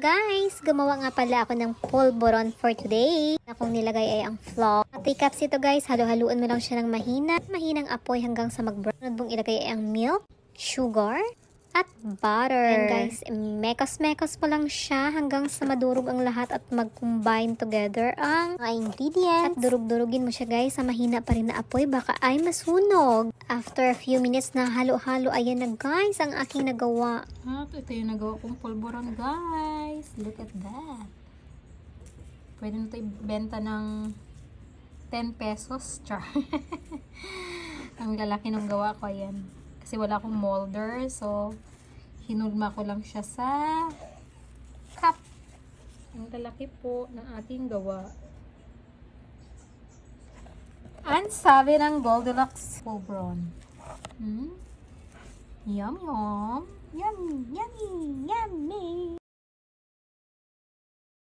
guys! Gumawa nga pala ako ng pulboron for today. Akong nilagay ay ang flour. At cups ito guys, halo-haluan mo lang siya ng mahinang apoy hanggang sa mag-brown. Sunod mong ilagay ay ang milk, sugar, at butter. And guys, mekos-mekos mo lang siya hanggang sa madurog ang lahat at mag-combine together ang mga ingredients. At durug-durugin mo siya guys sa mahina pa rin na apoy, baka ay masunog. After a few minutes na halo-halo, ayan na guys ang aking nagawa. Ito yung nagawa kong pulboron guys. Look at that. Pwede na ito ibenta ng 10 pesos. Char. Ang lalaki ng gawa ko, ayan. Kasi wala akong molder, so hinulma ko lang siya sa cup. Ang lalaki po ng ating gawa. Ang sabi ng Goldilocks pulboron. Yum yum. Yummy, yummy, yummy.